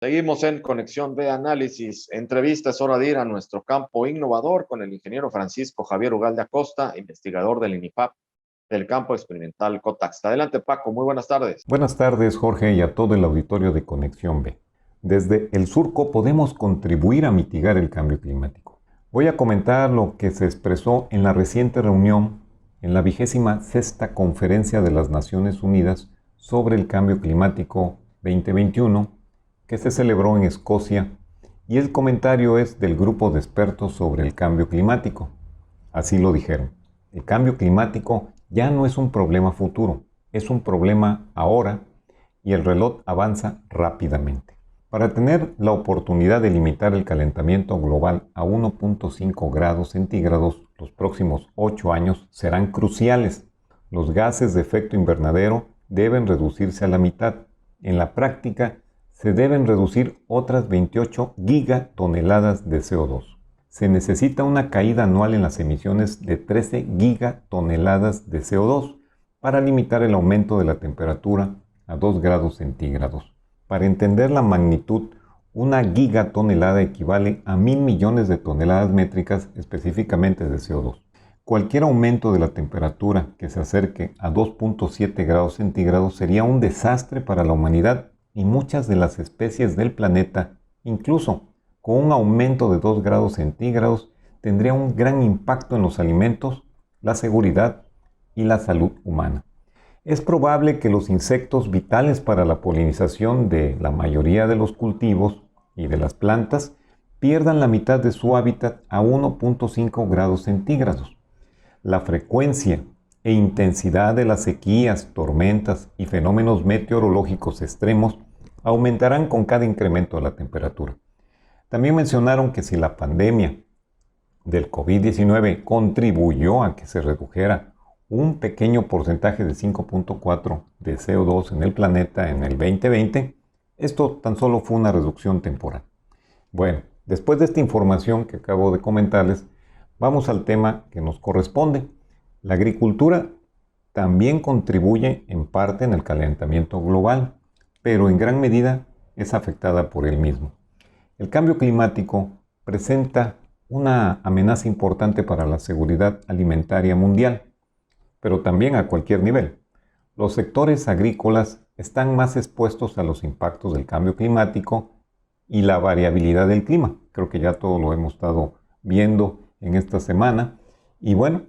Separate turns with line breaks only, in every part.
Seguimos en Conexión de Análisis. Entrevista, es hora de ir a nuestro campo innovador con el ingeniero Francisco Javier Ugalde Acosta, investigador del INIFAP del campo experimental Cotax. Adelante, Paco, muy buenas tardes.
Buenas tardes, Jorge, y a todo el auditorio de Conexión B. Desde el Surco podemos contribuir a mitigar el cambio climático. Voy a comentar lo que se expresó en la reciente reunión en la 26ª Conferencia de las Naciones Unidas sobre el Cambio Climático 2021, que se celebró en Escocia, y el comentario es del grupo de expertos sobre el cambio climático. Así lo dijeron: el cambio climático ya no es un problema futuro, es un problema ahora, y el reloj avanza rápidamente. Para tener la oportunidad de limitar el calentamiento global a 1.5 grados centígrados, los próximos 8 años serán cruciales. Los gases de efecto invernadero deben reducirse a la mitad. En la práctica, se deben reducir otras 28 gigatoneladas de CO2. Se necesita una caída anual en las emisiones de 13 gigatoneladas de CO2 para limitar el aumento de la temperatura a 2 grados centígrados. Para entender la magnitud, una gigatonelada equivale a 1.000 millones de toneladas métricas específicamente de CO2. Cualquier aumento de la temperatura que se acerque a 2.7 grados centígrados sería un desastre para la humanidad y muchas de las especies del planeta. Incluso con un aumento de 2 grados centígrados tendría un gran impacto en los alimentos, la seguridad y la salud humana. Es probable que los insectos vitales para la polinización de la mayoría de los cultivos y de las plantas pierdan la mitad de su hábitat a 1.5 grados centígrados. La frecuencia e intensidad de las sequías, tormentas y fenómenos meteorológicos extremos aumentarán con cada incremento de la temperatura. También mencionaron que si la pandemia del COVID-19 contribuyó a que se redujera un pequeño porcentaje de 5.4 de CO2 en el planeta en el 2020, esto tan solo fue una reducción temporal. Bueno, después de esta información que acabo de comentarles, vamos al tema que nos corresponde. La agricultura también contribuye en parte en el calentamiento global, pero en gran medida es afectada por él mismo. El cambio climático presenta una amenaza importante para la seguridad alimentaria mundial, pero también a cualquier nivel. Los sectores agrícolas están más expuestos a los impactos del cambio climático y la variabilidad del clima. Creo que ya todo lo hemos estado viendo en esta semana. Y bueno,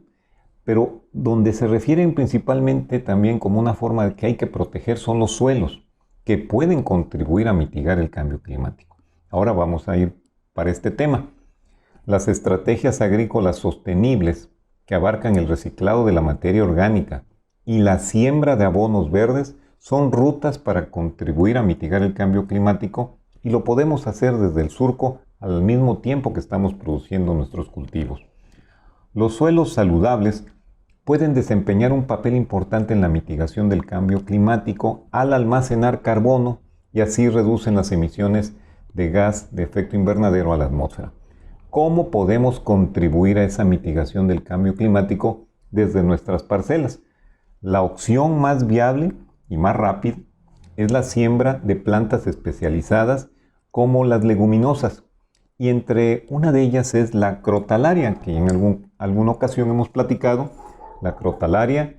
pero donde se refieren principalmente también como una forma de que hay que proteger son los suelos, que pueden contribuir a mitigar el cambio climático. Ahora vamos a ir para este tema. Las estrategias agrícolas sostenibles que abarcan el reciclado de la materia orgánica y la siembra de abonos verdes son rutas para contribuir a mitigar el cambio climático, y lo podemos hacer desde el surco al mismo tiempo que estamos produciendo nuestros cultivos. Los suelos saludables pueden desempeñar un papel importante en la mitigación del cambio climático al almacenar carbono, y así reducen las emisiones de gas de efecto invernadero a la atmósfera. ¿Cómo podemos contribuir a esa mitigación del cambio climático desde nuestras parcelas? La opción más viable y más rápida es la siembra de plantas especializadas como las leguminosas, y entre una de ellas es la crotalaria, que en alguna ocasión hemos platicado. La crotalaria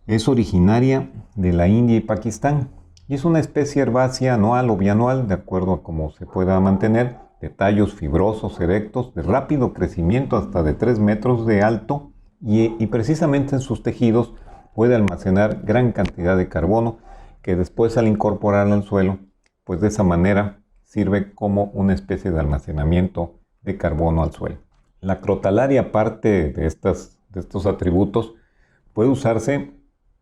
es originaria de la India y Pakistán y es una especie herbácea anual o bianual, de acuerdo a cómo se pueda mantener, de tallos fibrosos, erectos, de rápido crecimiento hasta de 3 metros de alto, y precisamente en sus tejidos puede almacenar gran cantidad de carbono que después, al incorporarla al suelo, pues de esa manera sirve como una especie de almacenamiento de carbono al suelo. La crotalaria, aparte de estos atributos, puede usarse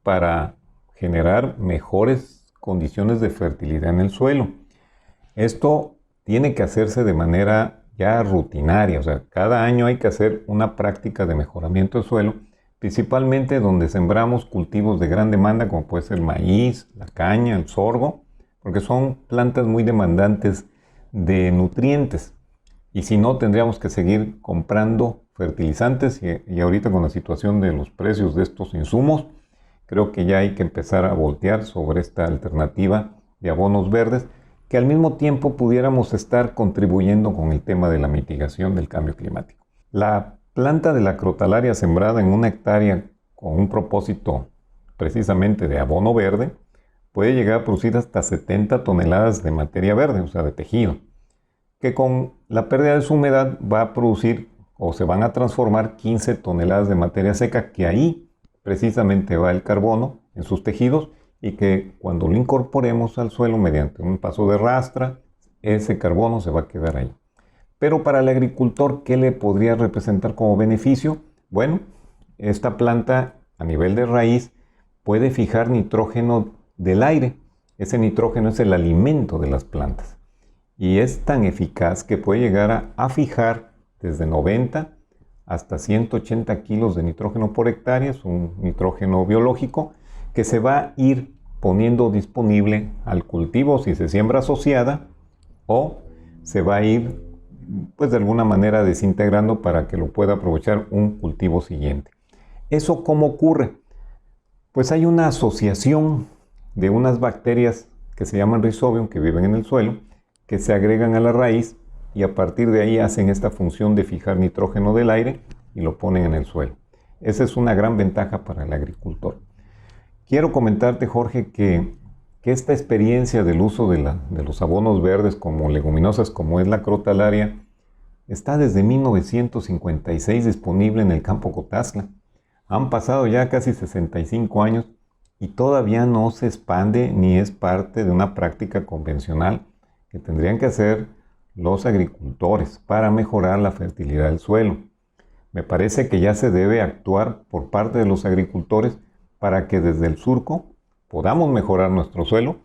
para generar mejores condiciones de fertilidad en el suelo. Esto tiene que hacerse de manera ya rutinaria, o sea, cada año hay que hacer una práctica de mejoramiento del suelo, principalmente donde sembramos cultivos de gran demanda, como puede ser el maíz, la caña, el sorgo, porque son plantas muy demandantes de nutrientes. Y si no, tendríamos que seguir comprando fertilizantes, y ahorita con la situación de los precios de estos insumos, creo que ya hay que empezar a voltear sobre esta alternativa de abonos verdes, que al mismo tiempo pudiéramos estar contribuyendo con el tema de la mitigación del cambio climático. La planta de la crotalaria sembrada en 1 hectárea con un propósito precisamente de abono verde puede llegar a producir hasta 70 toneladas de materia verde, o sea, de tejido, que con la pérdida de su humedad va a producir o se van a transformar 15 toneladas de materia seca, que ahí precisamente va el carbono en sus tejidos y que cuando lo incorporemos al suelo mediante un paso de rastra, ese carbono se va a quedar ahí. Pero para el agricultor, ¿qué le podría representar como beneficio? Bueno, esta planta a nivel de raíz puede fijar nitrógeno del aire. Ese nitrógeno es el alimento de las plantas y es tan eficaz que puede llegar a fijar desde 90 hasta 180 kilos de nitrógeno por hectárea. Es un nitrógeno biológico que se va a ir poniendo disponible al cultivo si se siembra asociada, o se va a ir pues de alguna manera desintegrando para que lo pueda aprovechar un cultivo siguiente. ¿Eso cómo ocurre? Pues hay una asociación de unas bacterias que se llaman Rhizobium, que viven en el suelo, que se agregan a la raíz y a partir de ahí hacen esta función de fijar nitrógeno del aire y lo ponen en el suelo. Esa es una gran ventaja para el agricultor. Quiero comentarte, Jorge, que esta experiencia del uso de los abonos verdes como leguminosas, como es la crotalaria, está desde 1956 disponible en el campo Cotazla. Han pasado ya casi 65 años y todavía no se expande ni es parte de una práctica convencional que tendrían que hacer los agricultores para mejorar la fertilidad del suelo. Me parece que ya se debe actuar por parte de los agricultores para que desde el surco podamos mejorar nuestro suelo,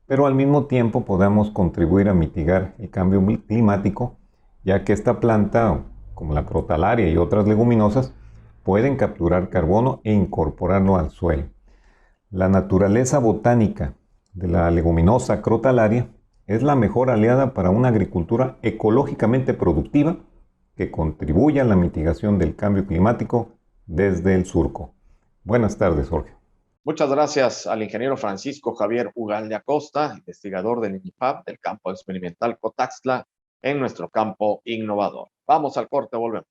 pero al mismo tiempo podamos contribuir a mitigar el cambio climático, ya que esta planta, como la crotalaria y otras leguminosas, pueden capturar carbono e incorporarlo al suelo. La naturaleza botánica de la leguminosa crotalaria es la mejor aliada para una agricultura ecológicamente productiva que contribuya a la mitigación del cambio climático desde el surco. Buenas tardes, Jorge.
Muchas gracias al ingeniero Francisco Javier Ugalde Acosta, investigador del INIFAP del campo experimental Cotaxtla en nuestro campo innovador. Vamos al corte, volvemos.